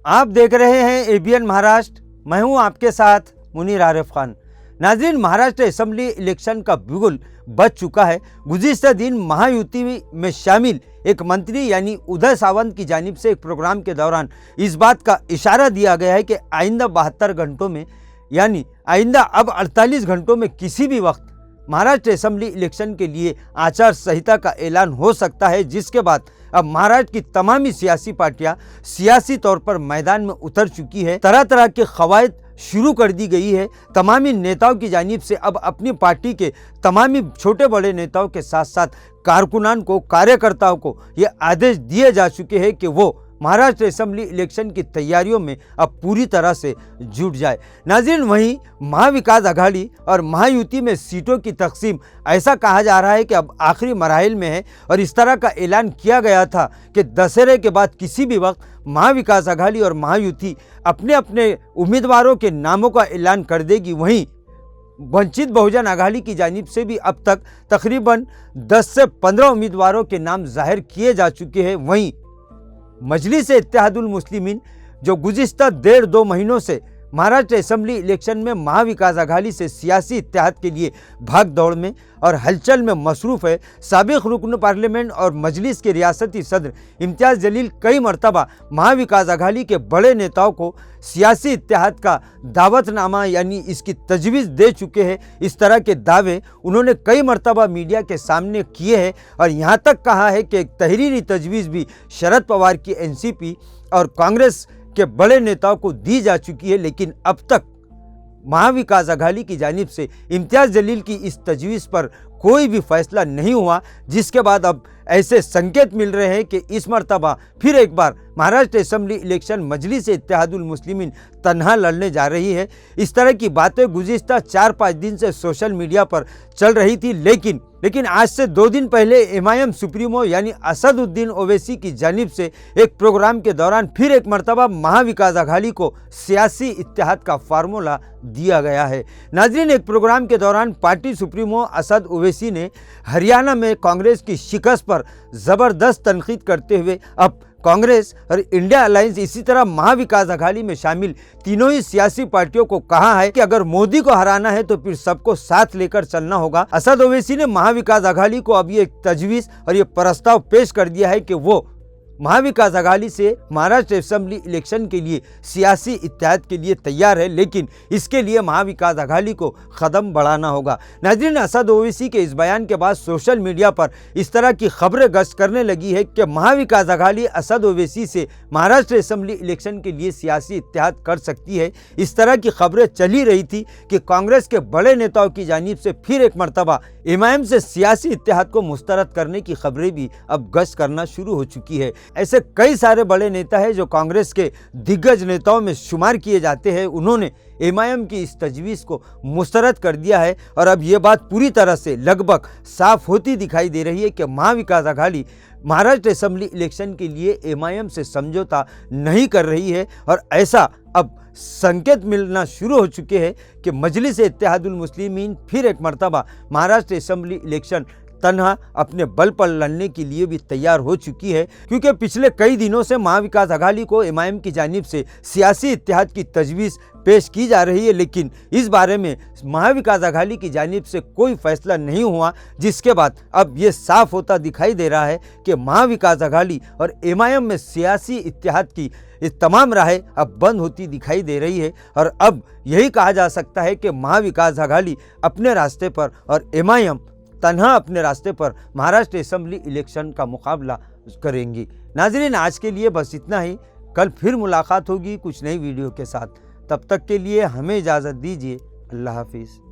आप देख रहे हैं एबीएन महाराष्ट्र। मैं हूं आपके साथ मुनीर आरिफ खान। नाज़रीन, महाराष्ट्र असेंबली इलेक्शन का बिगुल बज चुका है। गुज़िश्ता दिन महायुति में शामिल एक मंत्री यानी उदय सावंत की जानिब से एक प्रोग्राम के दौरान इस बात का इशारा दिया गया है कि आइंदा 72 घंटों में यानी आइंदा अब 48 घंटों में किसी भी वक्त महाराष्ट्र असेंबली इलेक्शन के लिए आचार संहिता का ऐलान हो सकता है, जिसके बाद अब महाराष्ट्र की तमामी सियासी पार्टियां सियासी तौर पर मैदान में उतर चुकी है। तरह तरह के कवायद शुरू कर दी गई है। तमामी नेताओं की जानिब से अब अपनी पार्टी के तमामी छोटे बड़े नेताओं के साथ साथ कारकुनान को, कार्यकर्ताओं को ये आदेश दिए जा चुके हैं कि वो महाराष्ट्र असेंबली इलेक्शन की तैयारियों में अब पूरी तरह से जुट जाए। नाज़रीन, वहीं महाविकास आघाड़ी और महायुति में सीटों की तकसीम ऐसा कहा जा रहा है कि अब आखिरी मराहिल में है और इस तरह का ऐलान किया गया था कि दशहरे के बाद किसी भी वक्त महाविकास आघाड़ी और महायुति अपने अपने उम्मीदवारों के नामों का ऐलान कर देगी। वहीं वंचित बहुजन आघाड़ी की जानिब से भी अब तक तकरीबन 10 से 15 उम्मीदवारों के नाम जाहिर किए जा चुके हैं। वहीं मजलिस-ए-इत्तेहादुल मुस्लिमीन जो गुज़िश्ता 1.5-2 महीनों से महाराष्ट्र असेंबली इलेक्शन में महाविकास आघाड़ी से सियासी इत्तेहाद के लिए भाग दौड़ में और हलचल में मसरूफ़ है, साबिक़ रुकन पार्लियामेंट और मजलिस के रियासती सदर इम्तियाज़ जलील कई मरतबा महाविकास आघाड़ी के बड़े नेताओं को सियासी इत्तेहाद का दावतनामा यानी इसकी तजवीज़ दे चुके हैं। इस तरह के दावे उन्होंने कई मरतबा मीडिया के सामने किए हैं और यहाँ तक कहा है कि एक तहरीरी तजवीज़ भी शरद पवार की एनसीपी और कांग्रेस के बड़े नेताओं को दी जा चुकी है, लेकिन अब तक महाविकास आघाड़ी की जानिब से इम्तियाज़ जलील की इस तजवीज़ पर कोई भी फैसला नहीं हुआ, जिसके बाद अब ऐसे संकेत मिल रहे हैं कि इस मरतबा फिर एक बार महाराष्ट्र असेंबली इलेक्शन मजलिस-ए-इत्तेहादुल मुस्लिमीन तन्हा लड़ने जा रही है। इस तरह की बातें गुज़िश्ता 4-5 दिन से सोशल मीडिया पर चल रही थी, लेकिन आज से 2 दिन पहले एमआईएम सुप्रीमो यानी असदुद्दीन ओवैसी की जानिब से एक प्रोग्राम के दौरान फिर एक मरतबा महाविकास आघाड़ी को सियासी इत्तेहाद का फार्मूला दिया गया है। नाज़रीन, एक प्रोग्राम के दौरान पार्टी सुप्रीमो असद ओवैसी ने हरियाणा में कांग्रेस की शिकस्त पर ज़बरदस्त तनकीद करते हुए अब कांग्रेस और इंडिया अलायंस इसी तरह महाविकास आघाड़ी में शामिल तीनों ही सियासी पार्टियों को कहा है कि अगर मोदी को हराना है तो फिर सबको साथ लेकर चलना होगा। असद ओवैसी ने महाविकास आघाड़ी को अब ये तजवीज़ और ये प्रस्ताव पेश कर दिया है कि वो महाविकास आघाड़ी से महाराष्ट्र असेंबली इलेक्शन के लिए सियासी इत्तेहाद के लिए तैयार है, लेकिन इसके लिए महाविकास आघाड़ी को कदम बढ़ाना होगा। नाज़रीन, असद ओवैसी के इस बयान के बाद सोशल मीडिया पर इस तरह की खबरें गश्त करने लगी है कि महाविकास आघाड़ी असद ओवैसी से महाराष्ट्र असेंबली इलेक्शन के लिए सियासी इत्तेहाद कर सकती है। इस तरह की खबरें चली रही थी कि कांग्रेस के बड़े नेताओं की जानिब से फिर एक मरतबा एमआईएम से सियासी इत्तेहाद को मुस्तरद करने की खबरें भी अब गश्त करना शुरू हो चुकी है। ऐसे कई सारे बड़े नेता हैं जो कांग्रेस के दिग्गज नेताओं में शुमार किए जाते हैं। उन्होंने एमआईएम की इस तजवीज़ को मुस्तरद कर दिया है और अब ये बात पूरी तरह से लगभग साफ होती दिखाई दे रही है कि महाविकास आघाड़ी महाराष्ट्र असेंबली इलेक्शन के लिए एमआईएम से समझौता नहीं कर रही है और ऐसा अब संकेत मिलना शुरू हो चुके हैं कि मजलिस-ए-इत्तेहादुल मुस्लिमीन फिर एक मरतबा महाराष्ट्र असेंबली इलेक्शन तन्हा अपने बल पर लड़ने के लिए भी तैयार हो चुकी है, क्योंकि पिछले कई दिनों से महाविकास आघाड़ी को एमआईएम की जानिब से सियासी इत्तेहाद की तजवीज़ पेश की जा रही है, लेकिन इस बारे में महाविकास आघाड़ी की जानिब से कोई फैसला नहीं हुआ, जिसके बाद अब ये साफ होता दिखाई दे रहा है कि महाविकास आघाड़ी और एमआईएम में सियासी इत्तेहाद की ये तमाम राहें अब बंद होती दिखाई दे रही है और अब यही कहा जा सकता है कि महाविकास आघाड़ी अपने रास्ते पर और एमआईएम तन्हा अपने रास्ते पर महाराष्ट्र असेंबली इलेक्शन का मुकाबला करेंगी। नाज़रीन, आज के लिए बस इतना ही। कल फिर मुलाकात होगी कुछ नई वीडियो के साथ। तब तक के लिए हमें इजाज़त दीजिए। अल्लाह हाफिज़।